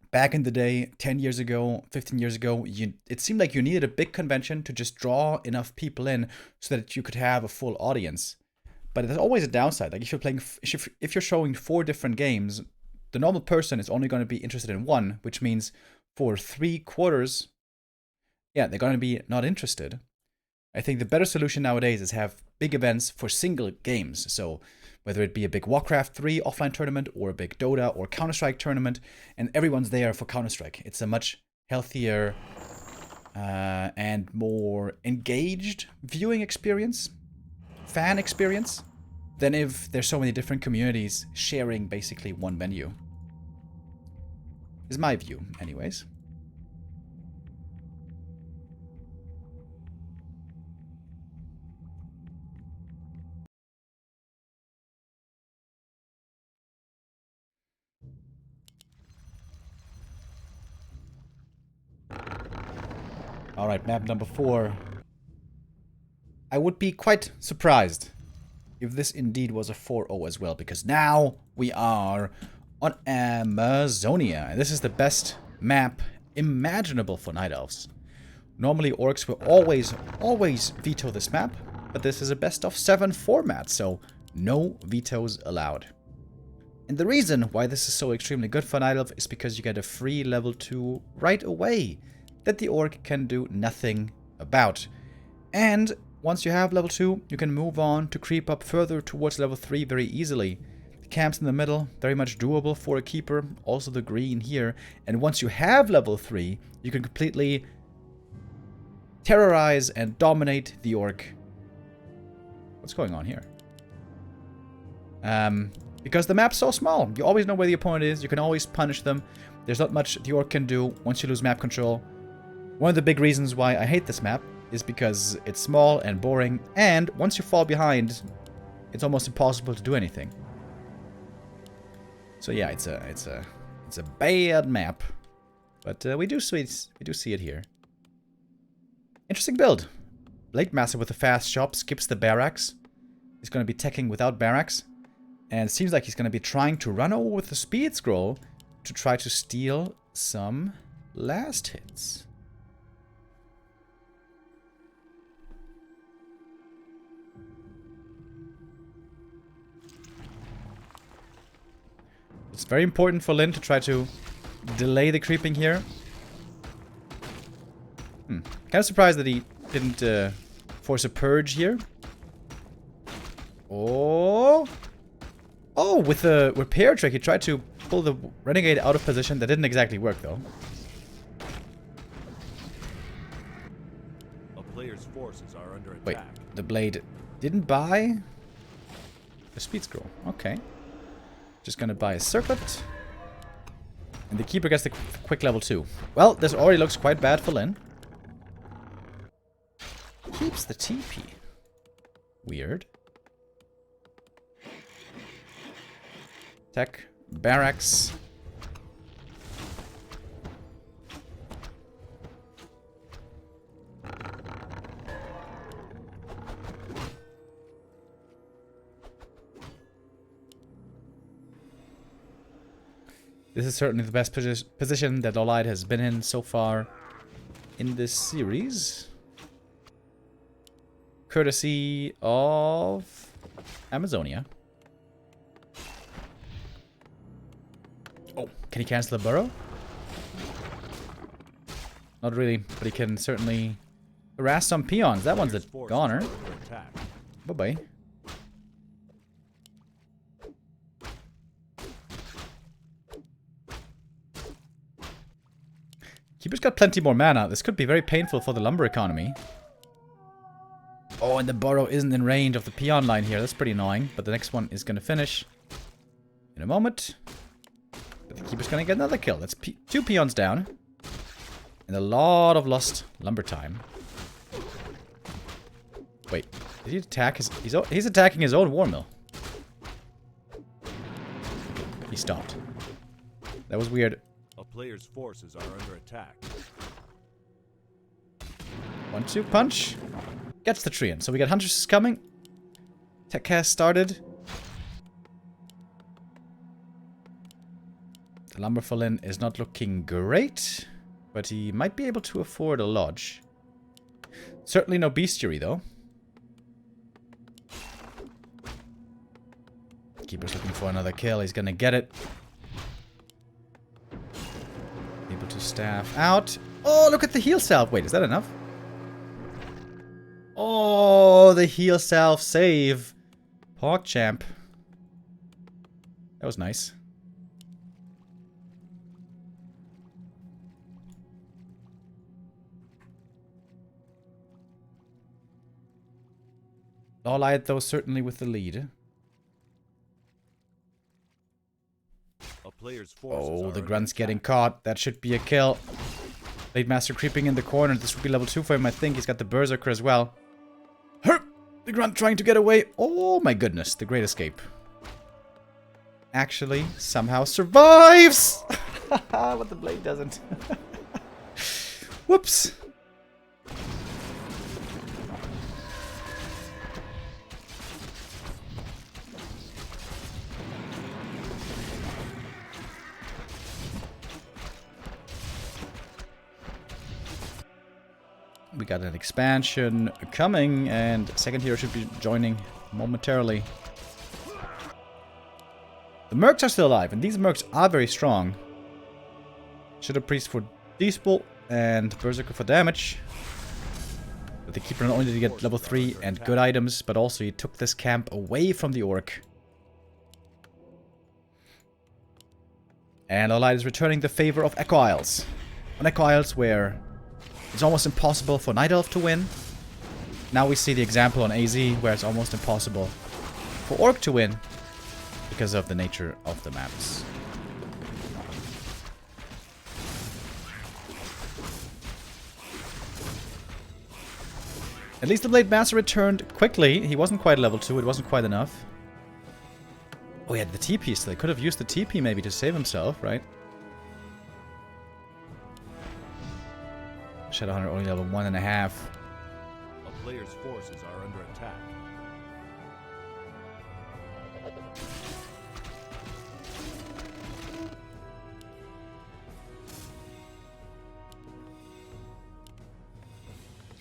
Back in the day, 10 years ago, 15 years ago, it seemed like you needed a big convention to just draw enough people in so that you could have a full audience. But there's always a downside. Like if you're showing 4 different games, the normal person is only going to be interested in one, which means for 3/4, yeah, they're going to be not interested. I think the better solution nowadays is have big events for single games. So whether it be a big Warcraft 3 offline tournament or a big Dota or Counter-Strike tournament, and everyone's there for Counter-Strike. It's a much healthier and more engaged viewing experience, fan experience, than if there's so many different communities sharing basically one venue. Is my view, anyways. Alright, map number 4. I would be quite surprised if this indeed was a 4-0 as well, because now we are on Amazonia. And this is the best map imaginable for Night Elves. Normally, orcs will always veto this map, but this is a best of 7 format, so no vetoes allowed. And the reason why this is so extremely good for Night Elf is because you get a free level 2 right away that the orc can do nothing about. And once you have level 2, you can move on to creep up further towards level 3 very easily. The camps in the middle, very much doable for a keeper, also the green here. And once you have level 3, you can completely terrorize and dominate the orc. What's going on here? Because the map's so small, you always know where the opponent is, you can always punish them. There's not much the orc can do once you lose map control. One of the big reasons why I hate this map is because it's small and boring, and once you fall behind, it's almost impossible to do anything. So yeah, it's a bad map, but we do see it here. Interesting build. Blade Master with a fast shop skips the barracks. He's going to be teching without barracks. And it seems like he's going to be trying to run over with the speed scroll to try to steal some last hits. It's very important for Lyn to try to delay the creeping here. Kind of surprised that he didn't force a purge here. Oh, with the repair trick, he tried to pull the renegade out of position. That didn't exactly work, though. A player's forces are under attack. Wait, the blade didn't buy the speed scroll. Okay. Just gonna buy a circlet. And the keeper gets the quick level 2. Well, this already looks quite bad for Lyn. Keeps the TP. Weird. Tech. Barracks. This is certainly the best position that LawLiet has been in so far in this series. Courtesy of Amazonia. Oh, can he cancel the burrow? Not really, but he can certainly harass some peons. That one's a goner. Bye-bye. Keeper's got plenty more mana. This could be very painful for the lumber economy. Oh, and the burrow isn't in range of the peon line here. That's pretty annoying. But the next one is going to finish in a moment. But the keeper's going to get another kill. That's 2 peons down. And a lot of lost lumber time. Wait, did he attack his... He's attacking his own war mill. He stopped. That was weird. A player's forces are under attack. 1-2 punch. Gets the tree in. So we got hunters coming. Tech cast started. The lumber for Lyn is not looking great, but he might be able to afford a lodge. Certainly no bestiary though. Keeper's looking for another kill. He's gonna get it. Able to staff out. Oh, look at the heal salve. Wait, is that enough? Oh, the heal salve save. PogChamp. That was nice. LawLiet, though, certainly with the lead. Oh, the grunt's getting caught. That should be a kill. Blade Master creeping in the corner. This would be level 2 for him, I think. He's got the Berserker as well. Herp! The grunt trying to get away. Oh my goodness, the great escape. Actually, somehow survives! But the blade doesn't. Whoops. We got an expansion coming, and second hero should be joining momentarily. The mercs are still alive, and these mercs are very strong. Shadow Priest for Dispel and Berserker for damage. But the Keeper not only did he get level 3 and good items, but also he took this camp away from the Orc. And LawLiet is returning the favor of Echo Isles. On Echo Isles where it's almost impossible for Night Elf to win. Now we see the example on AZ where it's almost impossible for Orc to win because of the nature of the maps. At least the Blade Master returned quickly. He wasn't quite level 2, it wasn't quite enough. Oh, he had the TP still. He could have used the TP maybe to save himself, right? Shadowhunter only level 1.5. A player's forces are under attack.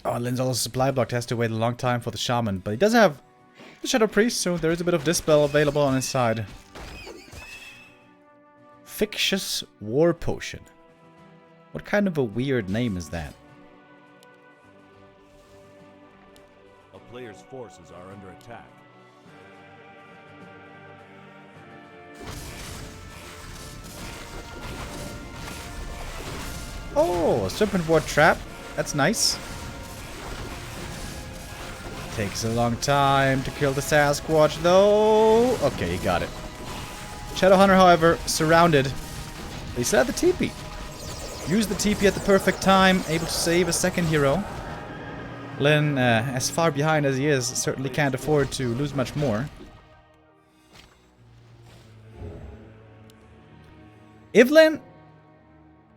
Oh, Lin's also supply blocked, has to wait a long time for the Shaman, but he does have the Shadow Priest, so there is a bit of Dispel available on his side. Fictitious War Potion. What kind of a weird name is that? A player's forces are under attack. Oh, a Serpent Ward Trap. That's nice. Takes a long time to kill the Sasquatch, though. Okay, he got it. Shadowhunter, however, surrounded. They still have the TP. Used the TP at the perfect time, able to save a second hero. Lin, as far behind as he is, certainly can't afford to lose much more. If Lin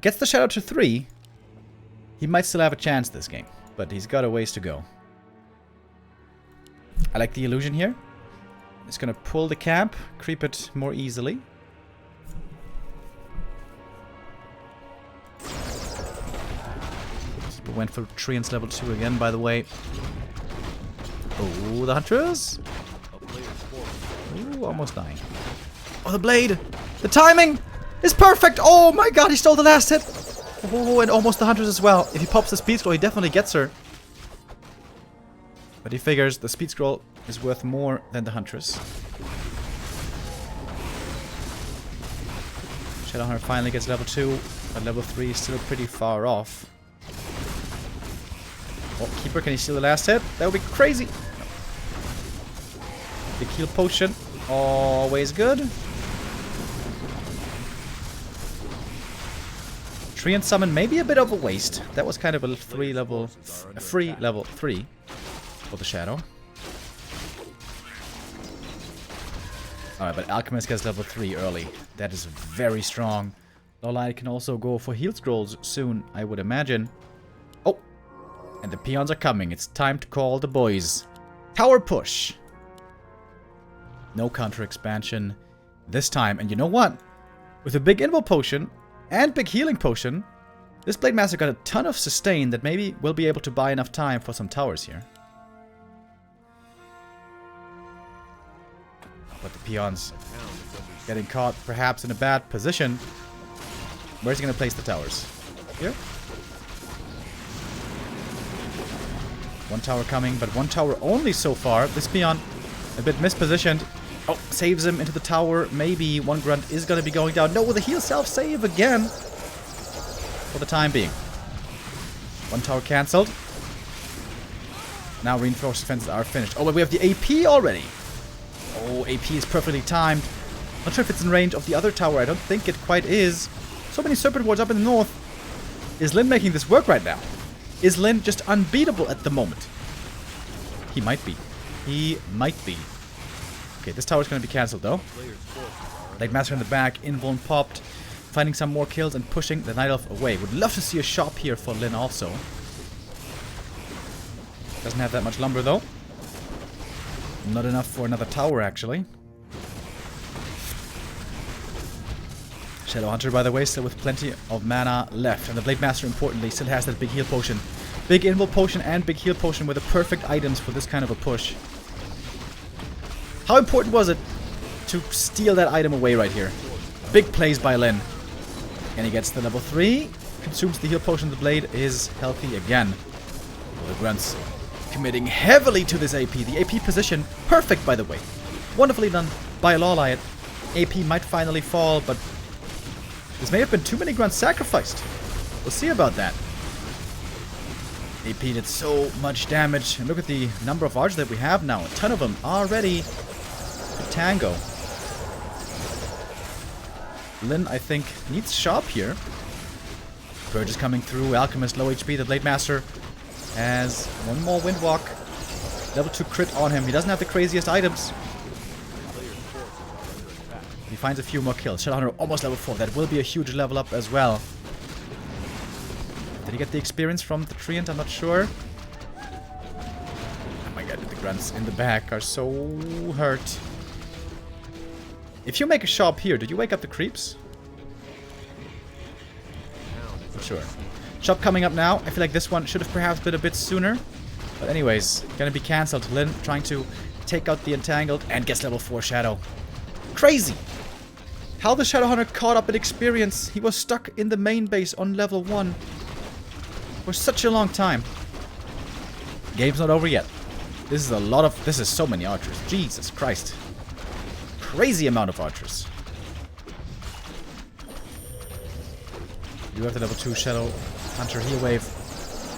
gets the Shadow to 3, he might still have a chance this game, but he's got a ways to go. I like the illusion here. It's gonna pull the camp, creep it more easily. People went for Treants level 2 again, by the way. Oh, the Huntress! Ooh, almost dying. Oh, the blade! The timing is perfect! Oh my god, he stole the last hit! Oh, and almost the Huntress as well. If he pops the speed scroll, he definitely gets her. But he figures the speed scroll is worth more than the Huntress. Shadowhunter finally gets level 2, but level 3 is still pretty far off. Oh, Keeper, can he steal the last hit? That would be crazy! No. The heal potion, always good. Treant summon, maybe a bit of a waste. That was kind of a free level 3 for the Shadow. Alright, but Alchemist gets level 3 early. That is very strong. LawLiet can also go for heal scrolls soon, I would imagine. Oh! And the peons are coming. It's time to call the boys. Tower push! No counter expansion this time. And you know what? With a big invul potion and big healing potion, this Blade Master got a ton of sustain that maybe we'll be able to buy enough time for some towers here. But the peons getting caught perhaps in a bad position. Where's he going to place the towers? Here? One tower coming, but one tower only so far. This peon a bit mispositioned. Oh, saves him into the tower. Maybe one grunt is going to be going down. No, with a heal self-save again. For the time being. One tower cancelled. Now reinforced defenses are finished. Oh, but we have the AP already. Oh, AP is perfectly timed. Not sure if it's in range of the other tower. I don't think it quite is. So many Serpent Wards up in the north. Is Lin making this work right now? Is Lin just unbeatable at the moment? He might be. He might be. Okay, this tower's going to be cancelled though. Blade Master in the back. Invuln popped. Finding some more kills and pushing the Night Elf away. Would love to see a shop here for Lin also. Doesn't have that much lumber though. Not enough for another tower, actually. Shadowhunter, by the way, still with plenty of mana left. And the Blade Master, importantly, still has that big heal potion. Big invul potion and big heal potion were the perfect items for this kind of a push. How important was it to steal that item away right here? Big plays by Lin. And he gets the level 3. Consumes the heal potion. The blade is healthy again. The grunts committing heavily to this AP. The AP position, perfect by the way. Wonderfully done by LawLiet. AP might finally fall, but this may have been too many grunts sacrificed. We'll see about that. AP did so much damage. And look at the number of archers that we have now. A ton of them are ready to tango. Lin, I think, needs shop here. Purge is coming through. Alchemist, low HP. The Blade Master has one more Windwalk. Level 2 crit on him. He doesn't have the craziest items. He finds a few more kills. Shadowhunter almost level 4. That will be a huge level up as well. Did he get the experience from the Treant? I'm not sure. Oh my god, the grunts in the back are so hurt. If you make a shop here, do you wake up the creeps? For sure. Shop coming up now. I feel like this one should have perhaps been a bit sooner. But anyways, gonna be cancelled. Lin trying to take out the Entangled and gets level 4 Shadow. Crazy! How the Shadowhunter caught up in experience. He was stuck in the main base on level 1 for such a long time. Game's not over yet. This is a lot of... This is so many archers. Jesus Christ. Crazy amount of archers. You have the level 2 Shadow Hunter heal wave.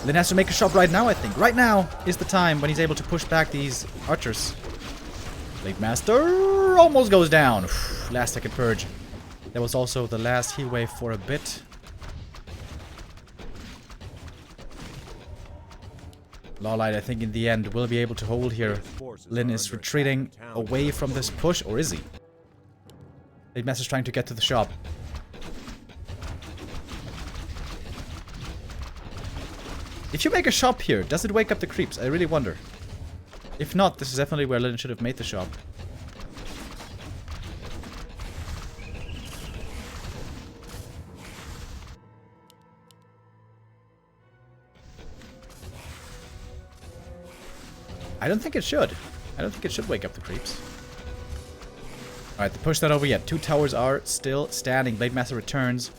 Lin has to make a shop right now, I think. Right now is the time when he's able to push back these archers. Blade Master almost goes down. Last second purge. That was also the last heal wave for a bit. LawLiet, I think, in the end, will be able to hold here. Lin is retreating away from this push, or is he? Blade Master's trying to get to the shop. If you make a shop here, does it wake up the creeps? I really wonder. If not, this is definitely where Lin should have made the shop. I don't think it should. I don't think it should wake up the creeps. Alright, the push not over yet. 2 towers are still standing. Blade Master returns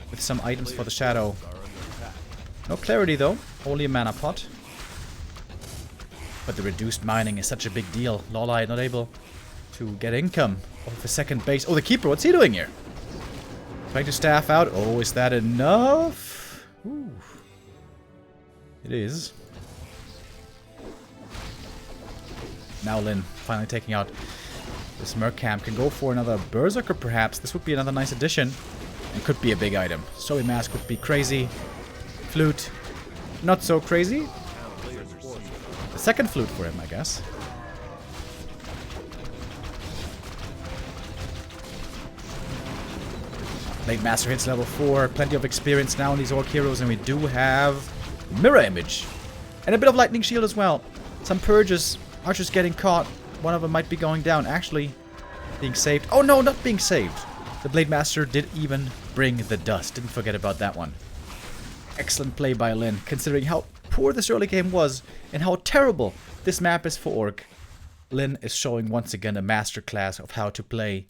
with some items for the Shadow. No clarity though. Only a mana pot. But the reduced mining is such a big deal. LawLiet not able to get income off the second base. Oh, the Keeper, what's he doing here? Trying to staff out. Oh, is that enough? Ooh. It is. Now Lin finally taking out this Merc Camp. Can go for another Berserker perhaps. This would be another nice addition. And could be a big item. Zoe Mask would be crazy. Flute. Not so crazy. The second flute for him, I guess. Blade Master hits level 4. Plenty of experience now in these Orc heroes. And we do have Mirror Image. And a bit of Lightning Shield as well. Some purges. Archers getting caught. One of them might be going down. Actually, being saved. Oh no, not being saved. The Blade Master did even bring the dust. Didn't forget about that one. Excellent play by Lin, considering how poor this early game was and how terrible this map is for Orc. Lin is showing once again a masterclass of how to play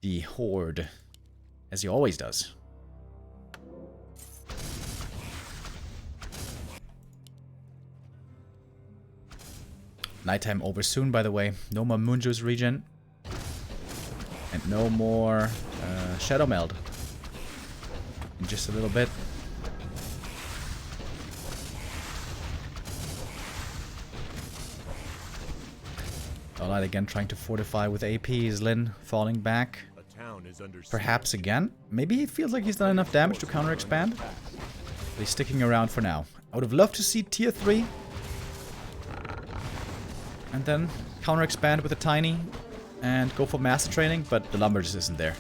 the Horde, as he always does. Nighttime over soon, by the way. No more Moonjuice regen. And no more Shadow Meld. In just a little bit. LawLiet again trying to fortify with AP. Is Lin falling back? Perhaps again? Maybe he feels like he's done enough damage to counter expand. But he's sticking around for now. I would have loved to see tier 3. And then counter expand with a tiny and go for master training, but the lumber just isn't there.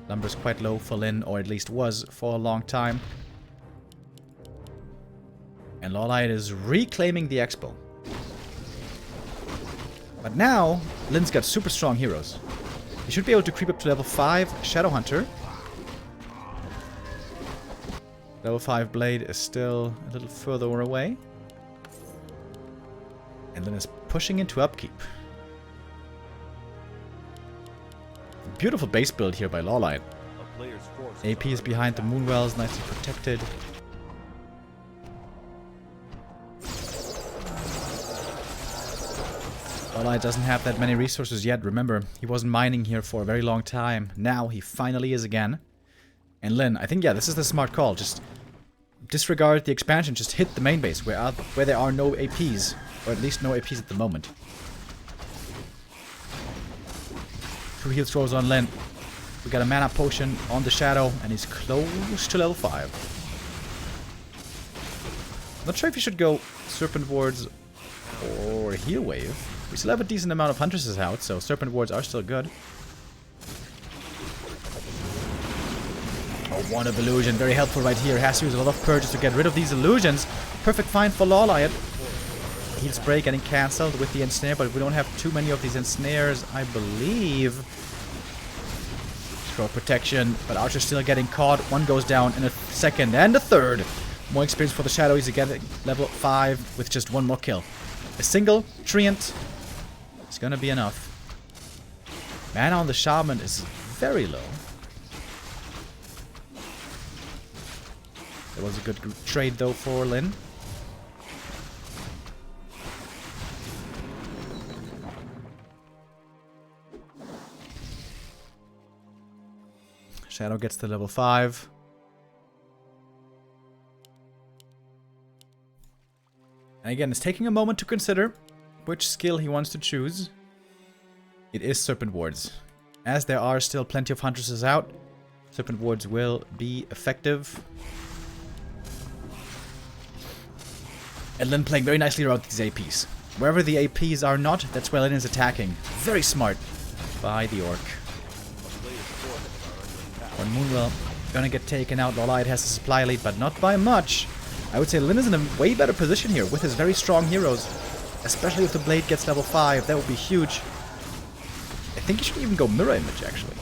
Lumber's quite low for Lin, or at least was for a long time. And LawLiet is reclaiming the Expo. But now, Lin's got super strong heroes. He should be able to creep up to level 5 Shadowhunter. Level 5 Blade is still a little further away. And then is pushing into upkeep. Beautiful base build here by LawLiet. A player's forces AP is are behind the Moonwells, nicely protected. LawLiet doesn't have that many resources yet. Remember, he wasn't mining here for a very long time. Now he finally is again. And Lin, I think, yeah, this is the smart call. Just disregard the expansion. Just hit the main base where there are no APs. Or at least no APs at the moment. 2 heal throws on Lin. We got a mana potion on the Shadow, and he's close to level 5. Not sure if you should go Serpent Wards or Heal Wave. We still have a decent amount of Huntresses out, so Serpent Wards are still good. Oh, Wand of Illusion, very helpful right here. Has to use a lot of purges to get rid of these illusions. Perfect find for LawLiet. Heal Spray getting cancelled with the Ensnare, but we don't have too many of these Ensnares, I believe. Scroll Protection, but Archer's still getting caught. One goes down in a second, and a third. More experience for the Shadow. He's again level 5 with just one more kill. A single Treant is gonna be enough. Mana on the Shaman is very low. That was a good trade though for Lin. Shadow gets to level 5. And again, it's taking a moment to consider which skill he wants to choose. It is Serpent Wards. As there are still plenty of Huntresses out, Serpent Wards will be effective. And Lin playing very nicely around these APs. Wherever the APs are not, that's where Lin is attacking. Very smart by the Orc. When Moonwell gonna get taken out, LawLiet has a supply lead, but not by much. I would say Lin is in a way better position here with his very strong heroes. Especially if the Blade gets level 5, that would be huge. I think he should even go Mirror Image, actually.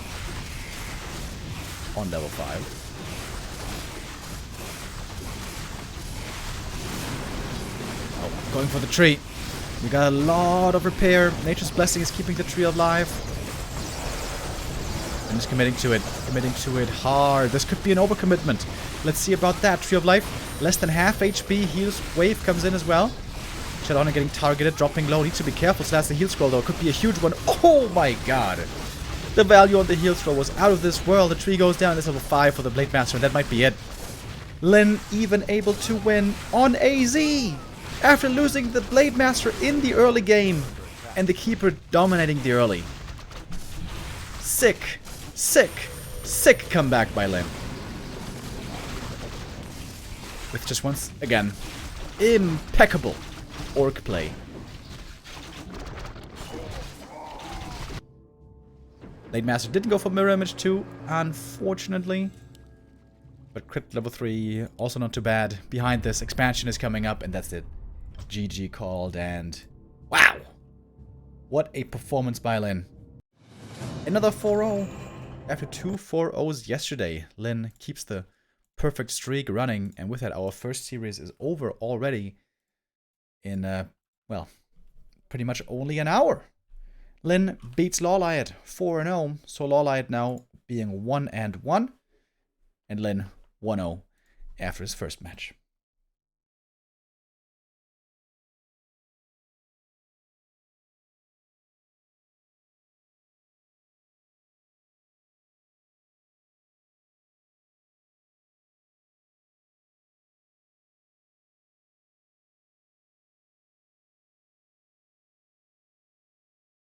On level 5. Oh, going for the tree. We got a lot of repair. Nature's Blessing is keeping the tree alive. I'm just committing to it hard. This could be an overcommitment. Let's see about that. Tree of Life, less than half HP. Heals Wave comes in as well. Shadowhunter getting targeted, dropping low. Needs to be careful, so that's the heal scroll though. Could be a huge one. Oh my god. The value on the heal scroll was out of this world. The tree goes down. It's level 5 for the Blade Master, and that might be it. Lin even able to win on AZ after losing the Blade Master in the early game. And the Keeper dominating the early. Sick. Sick, sick comeback by Lin. With just once again, impeccable Orc play. Blade Master didn't go for Mirror Image 2, unfortunately. But crit level 3, also not too bad. Behind this, expansion is coming up, and that's it. GG called, and wow! What a performance by Lin. Another 4-0. After 2 4-0s yesterday, Lin keeps the perfect streak running, and with that, our first series is over already in, well, pretty much only an hour. Lin beats LawLiet 4-0, so LawLiet now being 1-1, and Lin 1-0 after his first match.